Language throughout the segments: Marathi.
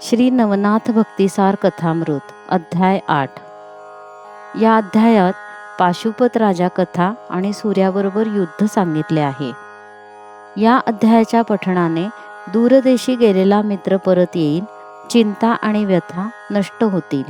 श्री नवनाथ भक्तिसार कथामृत अध्याय 8। या अध्यायात पाशुपत राजा कथा आणि सूर्याबरोबर युद्ध सांगितले आहे। या अध्यायाच्या पठणाने दूरदेशी गेलेला मित्र परत येईल, चिंता आणि व्यथा नष्ट होतील।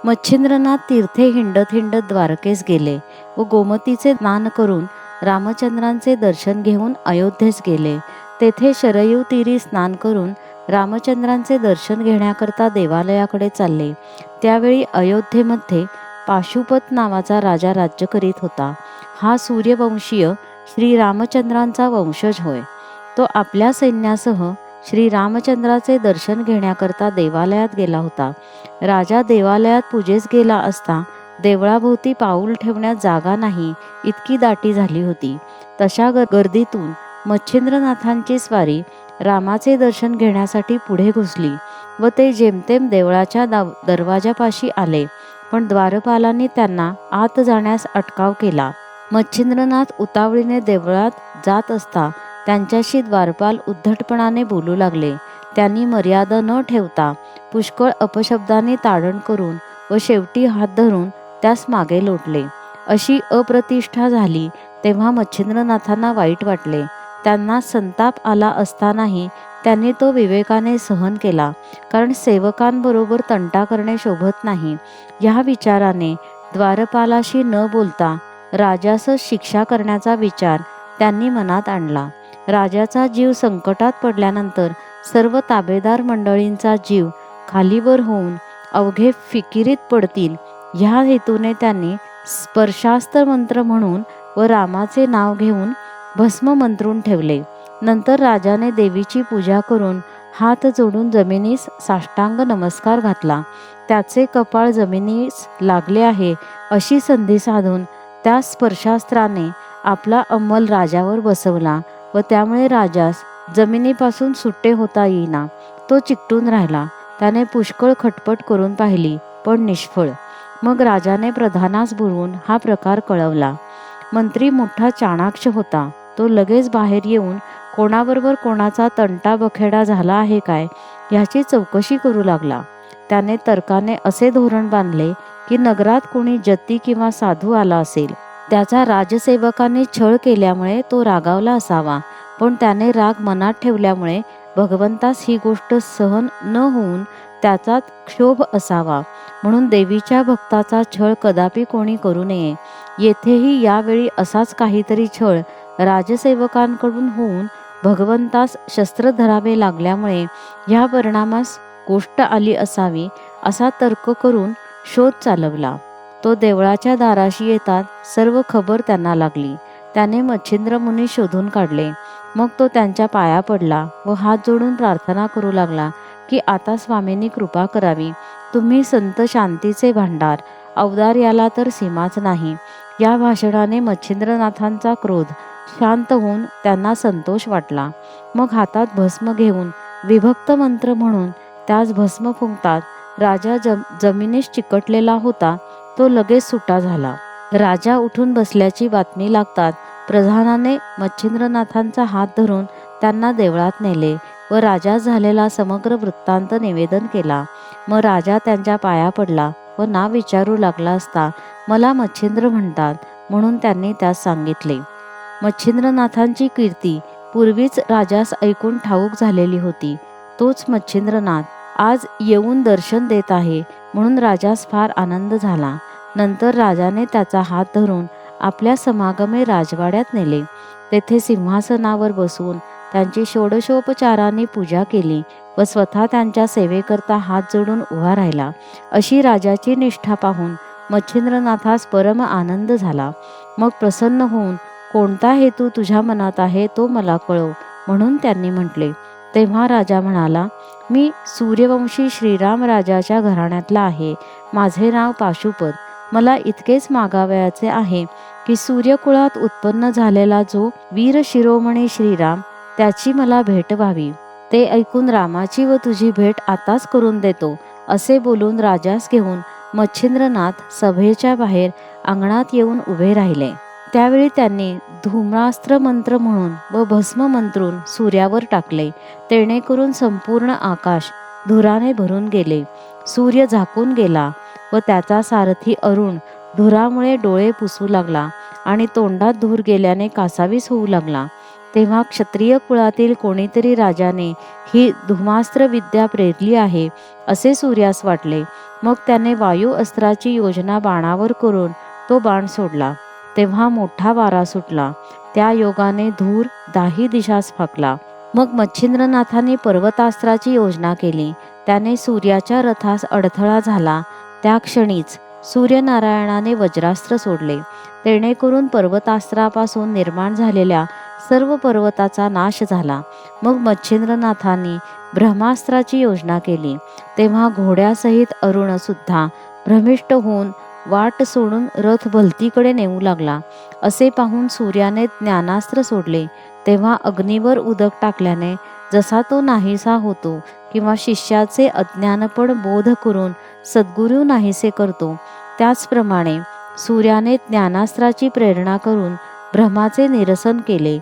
मच्छिंद्रनाथ तीर्थे हिंडत हिंडत द्वारकेस गेले व गोमतीचे स्नान करून रामचंद्रांचे दर्शन घेऊन अयोध्येस गेले। तेथे शरयू तीरी स्नान करून रामचंद्रांचे दर्शन घेण्याकरता देवालयाकडे चालले। त्यावेळी अयोध्येमध्ये पाशुपत नावाचा राजा राज्य करीत होता। हा सूर्यवंशीय श्री रामचंद्रांचा वंशज होय। तो आपल्या सैन्यासह श्री रामचंद्राचे दर्शन घेण्याकरता देवालयात गेला होता। राजा देवालयात पूजेस गेला असता देवळाभोवती पाऊल ठेवण्यात जागा नाही, इतकी दाटी झाली होती। तशा गर्दीतून मच्छिंद्रनाथांची स्वारी रामाचे दर्शन घेण्यासाठी पुढे घुसली व ते जेमतेम देवळाच्या दरवाजापाशी आले, पण द्वारपालांनी त्यांना आत जाण्यास अटकाव केला। मच्छिंद्रनाथ उतावळीने देवळात जात असता त्यांच्याशी द्वारपाल उद्धटपणाने बोलू लागले। त्यांनी मर्यादा न ठेवता पुष्कळ अपशब्दांनी ताडण करून व शेवटी हात धरून त्यास मागे लोटले। अशी अप्रतिष्ठा झाली तेव्हा मच्छिंद्रनाथांना वाईट वाटले। त्यांना संताप आला असतानाही त्यांनी तो विवेकाने सहन केला, कारण सेवकांबरोबर तंटा करणे शोभत नाही। या विचाराने द्वारपालाशी न बोलता राजास शिक्षा करण्याचा विचार त्यांनी मनात आणला। राजाचा जीव संकटात पडल्यानंतर सर्व ताबेदार मंडळींचा जीव खालीवर होऊन अवघे फिकिरीत पडतील, ह्या हेतूने त्यांनी स्पर्शास्त्र मंत्र म्हणून व रामाचे नाव घेऊन भस्म मंत्रून ठेवले। नंतर राजाने देवीची पूजा करून हात जोडून जमिनीस साष्टांग नमस्कार घातला। त्याचे कपाळ जमिनीस लागले आहे अशी संधी साधून त्या स्पर्शास्त्राने आपला अंमल राजावर बसवला व त्यामुळे राजास जमिनीपासून सुट्टे होता येईना। तो चिकटून राहिला। त्याने पुष्कळ खटपट करून पाहिली, पण निष्फळ। मग राजाने प्रधानास बोलवून हा प्रकार कळवला। मंत्री मोठा चाणाक्ष होता। तो लगेच बाहेर येऊन कोणाबरोबर कोणाचा तंटा बखेडा झाला आहे काय ह्याची चौकशी करू लागला। त्याने तर्काने असे धोरण बांधले की नगरात कोणी जती किंवा साधू आला असेल, त्याचा राजसेवकांनी छळ केल्यामुळे तो रागावला असावा, पण त्याने राग मनात ठेवल्यामुळे भगवंतास ही गोष्ट सहन न होऊन त्याचा क्षोभ असावा, म्हणून देवीच्या भक्ताचा छळ कदापि कोणी करू नये। येथेही यावेळी असाच काहीतरी छळ राजसेवकांकडून होऊन भगवंतास शस्त्र धरावे लागल्यामुळे ह्या परिणामास गोष्ट आली असावी, असा तर्क करून शोध चालवला। तो देवळाच्या दाराशी येतात सर्व खबर त्यांना लागली। त्याने मच्छिंद्र मुनी शोधून काढले। मग तो त्यांच्या पाया पडला व हात जोडून प्रार्थना करू लागला की आता स्वामींनी कृपा करावी। तुम्ही संत शांतीचे भांडार, औदार्याला तर सीमाच नाही। या भाषणाने मच्छिंद्रनाथांचा क्रोध शांत होऊन त्यांना संतोष वाटला। मग हातात भस्म घेऊन विभक्त मंत्र म्हणून त्यास भस्म फुंकतात राजा जमिनीस चिकटलेला होता तो लगेच सुटा झाला। राजा उठून बसल्याची बातमी लागतात प्रधानाने मच्छिंद्रनाथांचा हात धरून त्यांना देवळात नेले व राजास झालेला समग्र वृत्तांत निवेदन केला। मग राजा त्यांच्या पाया पडला व नाव विचारू लागला असता मला मच्छिंद्र म्हणतात म्हणून त्यांनी त्यास सांगितले। मच्छिंद्रनाथांची कीर्ती पूर्वीच राजास ऐकून ठाऊक झालेली होती। तोच मच्छिंद्रनाथ आज येऊन दर्शन देत आहे म्हणून राजास फार आनंद झाला। नंतर राजाने त्याचा हात धरून आपल्या समागमे राजवाड्यात नेले। तेथे सिंहासनावर बसवून त्यांची षोडशोपचारांनी पूजा केली व स्वतः त्यांच्या सेवेकरता हात जोडून उभा राहिला। अशी राजाची निष्ठा पाहून मच्छिंद्रनाथास परम आनंद झाला। मग प्रसन्न होऊन कोणता हेतू तुझ्या मनात आहे तो मला कळव, म्हणून त्यांनी म्हटले। तेव्हा राजा म्हणाला, मी सूर्यवंशी श्रीराम राजाच्या घराण्यातला आहे। माझे नाव पाशुपत। मला इतकेच मागावयाचे आहे की सूर्यकुळात उत्पन्न झालेला जो वीर शिरोमणी श्रीराम त्याची मला भेट व्हावी। ते ऐकून रामाची व तुझी भेट आताच करून देतो, असे बोलून राजास घेऊन मच्छिंद्रनाथ सभेच्या बाहेर अंगणात येऊन उभे राहिले। त्यावेळी त्यांनी धूम्रास्त्र मंत्र म्हणून व भस्म मंत्रून सूर्यावर टाकले, तेणेकरून संपूर्ण आकाश धुराने भरून गेले. सूर्य झाकून गेला व त्याचा सारथी अरुण धुरामुळे डोळे पुसू लागला आणि तोंडात धूर गेल्याने कासावीस होऊ लागला. तेव्हा क्षत्रिय कुळातील कोणीतरी राजाने ही धूमास्त्र विद्या प्रेरली आहे असे सूर्यास वाटले. मग त्याने वायू अस्त्राची योजना बाणावर करून तो बाण सोडला. तेव्हा मोठा वारा सुटला. त्या योगाने धूर दाही दिशास फाकला. मग मच्छिंद्रनाथाने पर्वतास्त्राची योजना केली. त्याने सूर्याच्या रथास अडथळा झाला. त्या क्षणीच सूर्यनारायणाने वज्रास्त्र सोडले. तेणेकरून पर्वतास्त्रापासून निर्माण झालेल्या सर्व पर्वताचा नाश झाला. मग मच्छिंद्रनाथांनी ब्रह्मास्त्राची योजना केली. तेव्हा घोड्यासहित अरुण सुद्धा भ्रमिष्ट होऊन वाट सोडून रथ भलतीकडे नेऊ लागला. असे पाहून सूर्याने ज्ञानास्त्र सोडले. तेव्हा अग्नीवर उदक टाकल्याने जसा तो नाहीसा होतो किंवा शिष्याचे अज्ञानपण बोध करून सद्गुरू नाहीसे करतो, त्याचप्रमाणे सूर्याने ज्ञानास्त्राची प्रेरणा करून भ्रमाचे निरसन केले.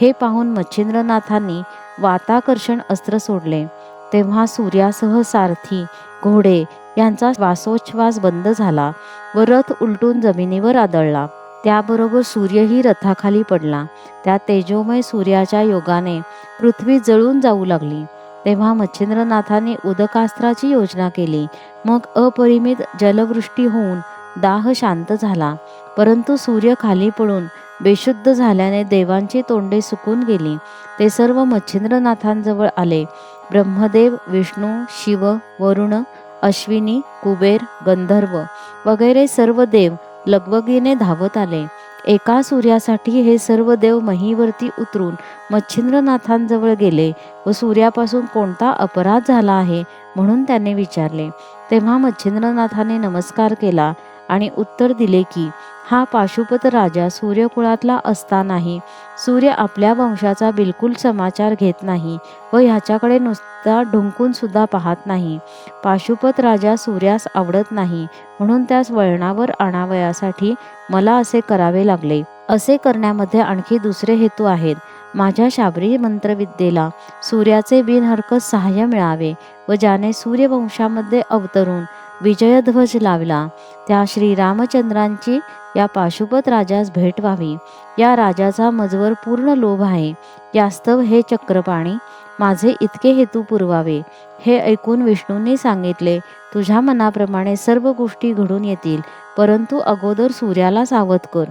हे पाहून मच्छिंद्रनाथांनी वाताकर्षण अस्त्र सोडले. तेव्हा सूर्यासह सारथी, घोडे यांचा श्वासोच्छ्वास बंद झाला व रथ उलटून जमिनीवर आदळला. त्याबरोबर सूर्यही रथाखाली पडला. त्या तेजोमय सूर्याच्या योगाने पृथ्वी जळून जाऊ लागली. तेव्हा मच्छिंद्रनाथांनी उदकास्त्राची योजना केली. मग अपरिमित जलवृष्टी होऊन दाह शांत झाला. परंतु सूर्य खाली पडून बेशुद्ध झाल्याने देवांची तोंडे सुकून गेली. ते सर्व मच्छिंद्रनाथांजवळ आले. ब्रह्मदेव, विष्णू, शिव, वरुण, अश्विनी, कुबेर, गंधर्व वगैरे सर्व देव लगबगीने धावत आले. एका सूर्यासाठी हे सर्व देव महीवरती उतरून मच्छिंद्रनाथांजवळ गेले व सूर्यापासून कोणता अपराध झाला आहे म्हणून त्याने विचारले. तेव्हा मच्छिंद्रनाथाने नमस्कार केला आणि उत्तर दिले की हा पाशुपत राजा सूर्यकुळातला असतानाही सूर्य आपल्या वंशाचा बिलकुल समाचार घेत नाही व ह्याच्याकडे नुसता ढुंकून सुद्धा पाहत नाही. पाशुपत राजा सूर्यास आवडत नाही म्हणून त्यास वळणावर आणावयासाठी मला असे करावे लागले. असे करण्यामध्ये आणखी दुसरे हेतू आहेत. माझ्या शाबरी मंत्रविद्येला सूर्याचे बिनहरकत सहाय्य मिळावे व ज्याने सूर्यवंशामध्ये अवतरून विजयध्वज लावला त्या श्रीरामचंद्रांची या पाशुपत राजास भेट व्हावी. या राजाचा मजवर पूर्ण लोभ आहे. यास्तव हे चक्रपाणी माझे इतके हेतू पुरवावे. हे ऐकून विष्णूंनी सांगितले, तुझ्या मनाप्रमाणे सर्व गोष्टी घडून येतील, परंतु अगोदर सूर्याला सावध कर.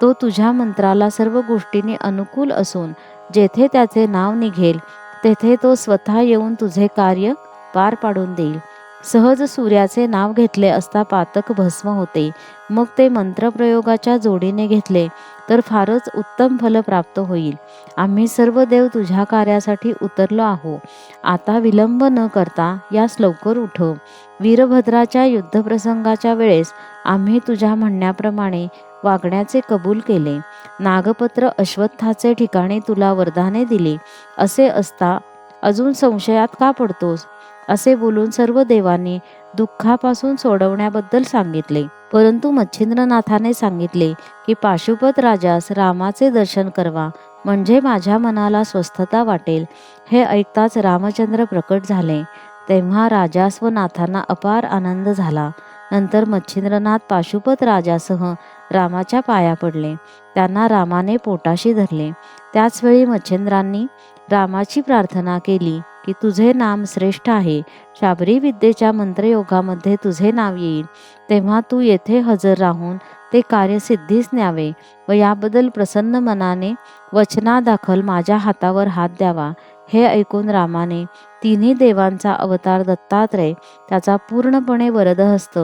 तो तुझ्या मंत्राला सर्व गोष्टींनी अनुकूल असून जेथे त्याचे नाव निघेल तेथे तो स्वतः येऊन तुझे कार्य पार पाडून देईल. सहज सूर्याचे नाव घेतले असता पातक भस्म होते. मग ते मंत्रप्रयोगाच्या जोडीने घेतले तर फारच उत्तम फल प्राप्त होईल. आम्ही सर्व देव तुझ्या कार्यासाठी उतरलो आहो. आता विलंब न करता यास लवकर उठव. वीरभद्राच्या युद्धप्रसंगाच्या वेळेस आम्ही तुझ्या म्हणण्याप्रमाणे वागण्याचे कबूल केले. नागपत्र अश्वत्थाचे ठिकाणी तुला वरदाने दिली. असे असता अजून संशयात का पडतोस? असे बोलून सर्व देवांनी दुःखापासून सोडवण्याबद्दल सांगितले. परंतु मच्छिंद्रनाथाने सांगितले की पाशुपत राजास रामाचे दर्शन करवा, म्हणजे माझ्या मनाला स्वस्थता वाटेल. हे ऐकताच रामचंद्र प्रकट झाले. तेव्हा राजास व नाथांना अपार आनंद झाला. नंतर मच्छिंद्रनाथ पाशुपत राजासह रामाच्या पाया पडले. त्यांना रामाने पोटाशी धरले. त्याचवेळी मच्छिंद्रांनी रामाची प्रार्थना केली की तुझे नाम श्रेष्ठ आहे. शाबरी विद्येच्या मंत्रयोगामध्ये तुझे नाव येईल. तेव्हा तू येथे हजर राहून ते कार्य सिद्धीस न्यावे व याबद्दल प्रसन्न मनाने वचनादाखल माझ्या हातावर हात द्यावा. हे ऐकून रामाने तिन्ही देवांचा अवतार दत्तात्रय, त्याचा पूर्णपणे वरदहस्त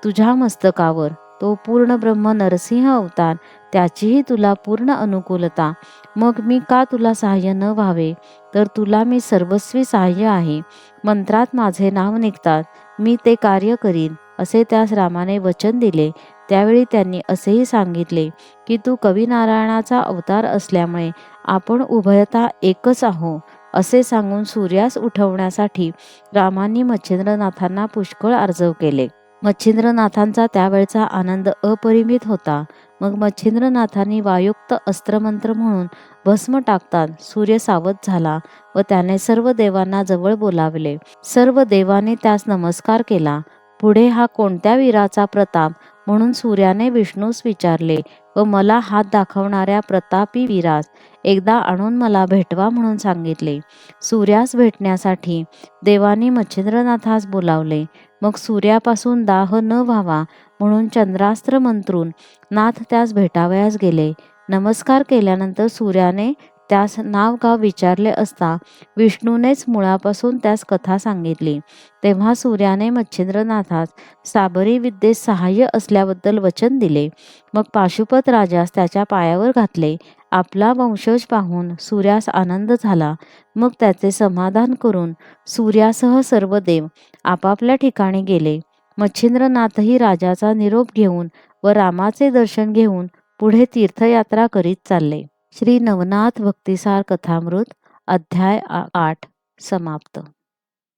तुझ्या मस्तकावर, तो पूर्ण ब्रह्म नरसिंह अवतार, त्याचीही तुला पूर्ण अनुकूलता. मग मी का तुला सहाय्य न व्हावे? तर तुला मी सर्वस्वी सहाय्य आहे. मंत्रात माझे नाव निघतात, मी ते कार्य करीन, असे त्यास रामाने वचन दिले. त्यावेळी त्यांनी असेही सांगितले की तू कविनारायणाचा अवतार असल्यामुळे आपण उभयता एकच आहो. असे सांगून सूर्यास उठवण्यासाठी रामांनी मच्छिंद्रनाथांना पुष्कळ आर्जव केले. मच्छिंद्रनाथांचा त्यावेळचा आनंद अपरिमित होता. मग मच्छिंद्रनाथांनी वायुक्त अस्त्रमंत्र म्हणून भस्म टाकताच सूर्य सावध झाला व त्याने सर्व देवांना जवळ बोलावले. सर्व देवांनी त्यास नमस्कार केला. पुढे हा कोणत्या वीराचा प्रताप म्हणून सूर्याने विष्णूस विचारले व मला हात दाखवणाऱ्या प्रतापी वीरास एकदा आणून मला भेटवा म्हणून सांगितले. सूर्यास भेटण्यासाठी देवांनी मच्छिंद्रनाथास बोलावले. मग सूर्यापासून दाह न व्हावा म्हणून चंद्रास्त्र मंत्रून नाथ त्यास भेटावयास गेले. नमस्कार केल्यानंतर सूर्याने त्यास नाव गाव विचारले असता विष्णूनेच मुळापासून त्यास कथा सांगितली. तेव्हा सूर्याने मच्छिंद्रनाथास साबरी विद्येस सहाय्य असल्याबद्दल वचन दिले. मग पाशुपत राजास त्याच्या पायावर घातले. आपला वंशज पाहून सूर्यास आनंद झाला. मग त्याचे समाधान करून सूर्यासह सर्व देव आपापल्या ठिकाणी गेले. मच्छिंद्रनाथही राजाचा निरोप घेऊन व रामाचे दर्शन घेऊन पुढे तीर्थयात्रा करीत चालले. श्री नवनाथ भक्तिसार कथामृत अध्याय 8 समाप्त.